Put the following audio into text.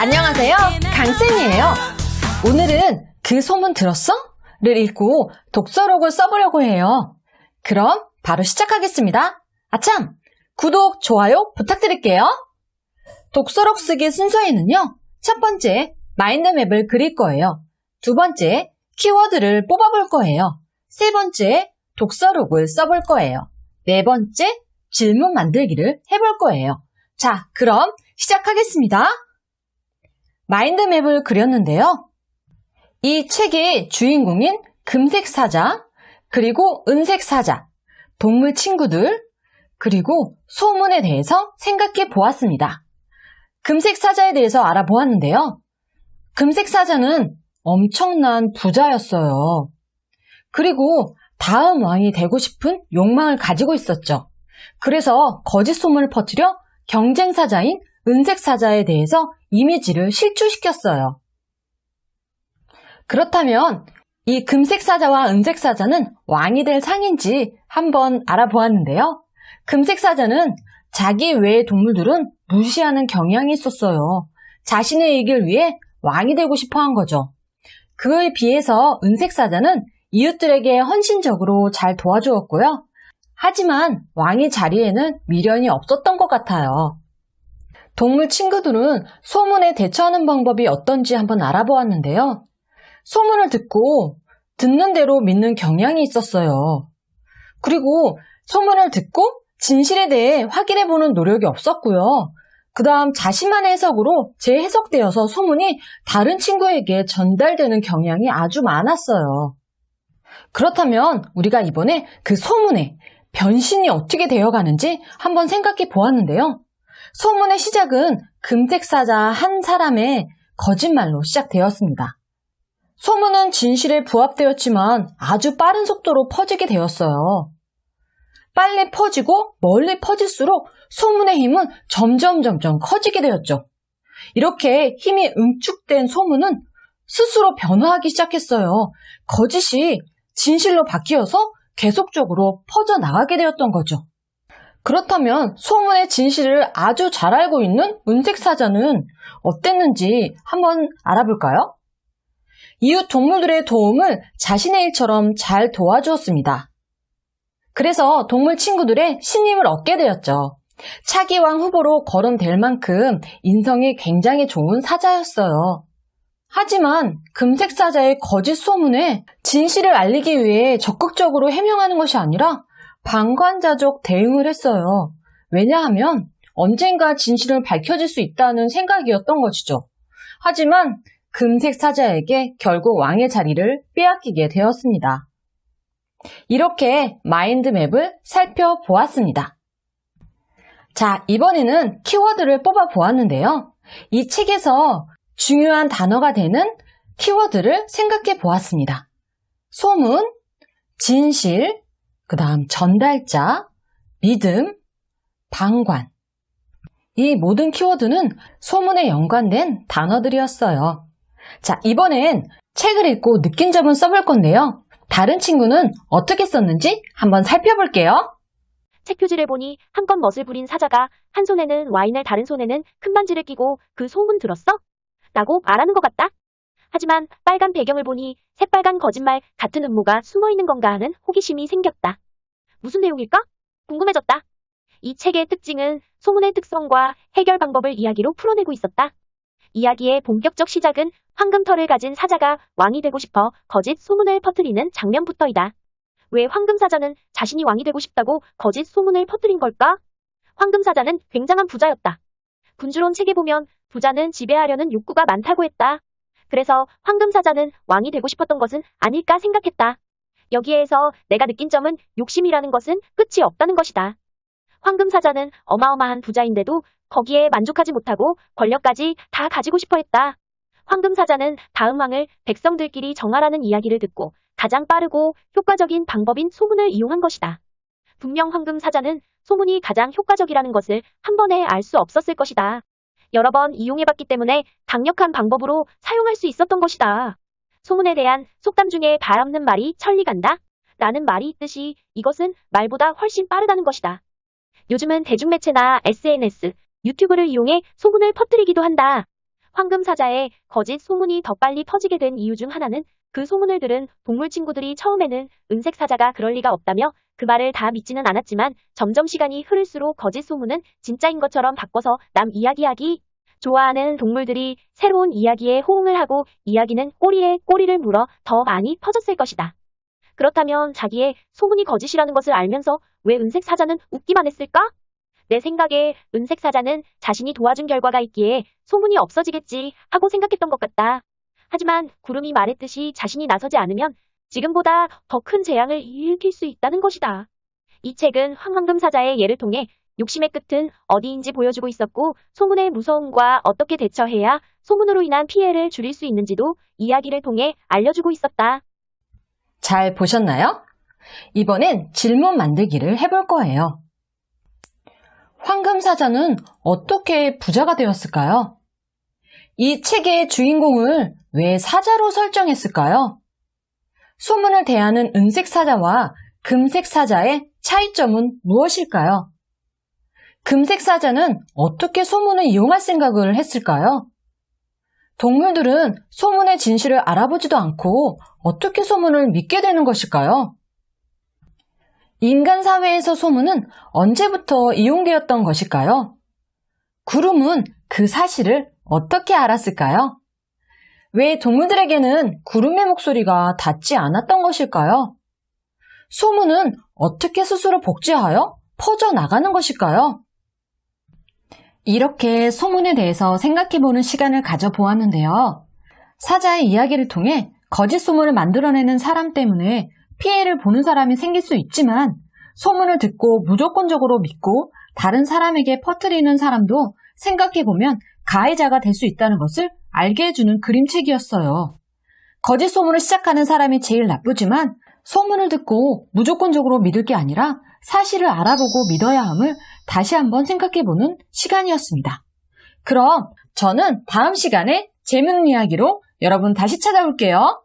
안녕하세요, 강쌤이에요. 오늘은 그 소문 들었어? 를 읽고 독서록을 써보려고 해요. 그럼 바로 시작하겠습니다. 아참! 구독, 좋아요 부탁드릴게요. 독서록 쓰기 순서에는요, 첫 번째, 마인드맵을 그릴 거예요. 두 번째, 키워드를 뽑아볼 거예요. 세 번째, 독서록을 써볼 거예요. 네 번째, 질문 만들기를 해볼 거예요. 자, 그럼 시작하겠습니다. 마인드맵을 그렸는데요. 이 책의 주인공인 금색 사자, 그리고 은색 사자, 동물 친구들, 그리고 소문에 대해서 생각해 보았습니다. 금색 사자에 대해서 알아보았는데요. 금색 사자는 엄청난 부자였어요. 그리고 다음 왕이 되고 싶은 욕망을 가지고 있었죠. 그래서 거짓 소문을 퍼뜨려 경쟁 사자인 은색 사자에 대해서 이미지를 실추시켰어요. 그렇다면 이 금색 사자와 은색 사자는 왕이 될 상인지 한번 알아보았는데요. 금색 사자는 자기 외의 동물들은 무시하는 경향이 있었어요. 자신의 이익을 위해 왕이 되고 싶어 한 거죠. 그에 비해서 은색 사자는 이웃들에게 헌신적으로 잘 도와주었고요. 하지만 왕의 자리에는 미련이 없었던 것 같아요. 동물 친구들은 소문에 대처하는 방법이 어떤지 한번 알아보았는데요. 소문을 듣고 듣는 대로 믿는 경향이 있었어요. 그리고 소문을 듣고 진실에 대해 확인해보는 노력이 없었고요. 그 다음 자신만의 해석으로 재해석되어서 소문이 다른 친구에게 전달되는 경향이 아주 많았어요. 그렇다면 우리가 이번에 그 소문의 변신이 어떻게 되어가는지 한번 생각해 보았는데요. 소문의 시작은 금색 사자 한 사람의 거짓말로 시작되었습니다. 소문은 진실에 부합되었지만 아주 빠른 속도로 퍼지게 되었어요. 빨리 퍼지고 멀리 퍼질수록 소문의 힘은 점점 커지게 되었죠. 이렇게 힘이 응축된 소문은 스스로 변화하기 시작했어요. 거짓이 진실로 바뀌어서 계속적으로 퍼져나가게 되었던 거죠. 그렇다면 소문의 진실을 아주 잘 알고 있는 은색 사자는 어땠는지 한번 알아볼까요? 이웃 동물들의 도움을 자신의 일처럼 잘 도와주었습니다. 그래서 동물 친구들의 신임을 얻게 되었죠. 차기왕 후보로 거론될 만큼 인성이 굉장히 좋은 사자였어요. 하지만 금색 사자의 거짓 소문에 진실을 알리기 위해 적극적으로 해명하는 것이 아니라 방관자적 대응을 했어요. 왜냐하면 언젠가 진실을 밝혀질 수 있다는 생각이었던 것이죠. 하지만 금색 사자에게 결국 왕의 자리를 빼앗기게 되었습니다. 이렇게 마인드맵을 살펴보았습니다. 자, 이번에는 키워드를 뽑아 보았는데요. 이 책에서 중요한 단어가 되는 키워드를 생각해 보았습니다. 소문, 진실, 그 다음 전달자, 믿음, 방관. 이 모든 키워드는 소문에 연관된 단어들이었어요. 자, 이번엔 책을 읽고 느낀 점을 써볼 건데요. 다른 친구는 어떻게 썼는지 한번 살펴볼게요. 책 표지를 보니 한껏 멋을 부린 사자가 한 손에는 와인을 다른 손에는 큰 반지를 끼고 그 소문 들었어? 라고 말하는 것 같다. 하지만 빨간 배경을 보니 새빨간 거짓말 같은 음모가 숨어있는 건가 하는 호기심이 생겼다. 무슨 내용일까? 궁금해졌다. 이 책의 특징은 소문의 특성과 해결 방법을 이야기로 풀어내고 있었다. 이야기의 본격적 시작은 황금털을 가진 사자가 왕이 되고 싶어 거짓 소문을 퍼뜨리는 장면부터이다. 왜 황금사자는 자신이 왕이 되고 싶다고 거짓 소문을 퍼뜨린 걸까? 황금사자는 굉장한 부자였다. 군주론 책에 보면 부자는 지배하려는 욕구가 많다고 했다. 그래서 황금사자는 왕이 되고 싶었던 것은 아닐까 생각했다. 여기에서 내가 느낀 점은 욕심이라는 것은 끝이 없다는 것이다. 황금사자는 어마어마한 부자인데도 거기에 만족하지 못하고 권력까지 다 가지고 싶어 했다. 황금사자는 다음 왕을 백성들끼리 정하라는 이야기를 듣고 가장 빠르고 효과적인 방법인 소문을 이용한 것이다. 분명 황금사자는 소문이 가장 효과적이라는 것을 한 번에 알 수 없었을 것이다. 여러 번 이용해봤기 때문에 강력한 방법으로 사용할 수 있었던 것이다. 소문에 대한 속담 중에 발 없는 말이 천리 간다 라는 말이 있듯이 이것은 말보다 훨씬 빠르다는 것이다. 요즘은 대중매체나 SNS, 유튜브를 이용해 소문을 퍼뜨리기도 한다. 황금사자의 거짓 소문이 더 빨리 퍼지게 된 이유 중 하나는 그 소문을 들은 동물 친구들이 처음에는 은색사자가 그럴 리가 없다며 그 말을 다 믿지는 않았지만 점점 시간이 흐를수록 거짓 소문은 진짜인 것처럼 바꿔서 남 이야기하기 좋아하는 동물들이 새로운 이야기에 호응을 하고 이야기는 꼬리에 꼬리를 물어 더 많이 퍼졌을 것이다. 그렇다면 자기의 소문이 거짓이라는 것을 알면서 왜 은색사자는 웃기만 했을까? 내 생각에 은색사자는 자신이 도와준 결과가 있기에 소문이 없어지겠지 하고 생각했던 것 같다. 하지만 구름이 말했듯이 자신이 나서지 않으면 지금보다 더 큰 재앙을 일으킬 수 있다는 것이다. 이 책은 황금사자의 예를 통해 욕심의 끝은 어디인지 보여주고 있었고 소문의 무서움과 어떻게 대처해야 소문으로 인한 피해를 줄일 수 있는지도 이야기를 통해 알려주고 있었다. 잘 보셨나요? 이번엔 질문 만들기를 해볼 거예요. 황금사자는 어떻게 부자가 되었을까요? 이 책의 주인공을 왜 사자로 설정했을까요? 소문을 대하는 은색사자와 금색사자의 차이점은 무엇일까요? 금색사자는 어떻게 소문을 이용할 생각을 했을까요? 동물들은 소문의 진실을 알아보지도 않고 어떻게 소문을 믿게 되는 것일까요? 인간 사회에서 소문은 언제부터 이용되었던 것일까요? 구름은 그 사실을 어떻게 알았을까요? 왜 동물들에게는 구름의 목소리가 닿지 않았던 것일까요? 소문은 어떻게 스스로 복제하여 퍼져나가는 것일까요? 이렇게 소문에 대해서 생각해보는 시간을 가져보았는데요. 사자의 이야기를 통해 거짓 소문을 만들어내는 사람 때문에 피해를 보는 사람이 생길 수 있지만 소문을 듣고 무조건적으로 믿고 다른 사람에게 퍼뜨리는 사람도 생각해보면 가해자가 될 수 있다는 것을 알게 해주는 그림책이었어요. 거짓 소문을 시작하는 사람이 제일 나쁘지만 소문을 듣고 무조건적으로 믿을 게 아니라 사실을 알아보고 믿어야 함을 다시 한번 생각해보는 시간이었습니다. 그럼 저는 다음 시간에 재밌는 이야기로 여러분 다시 찾아올게요.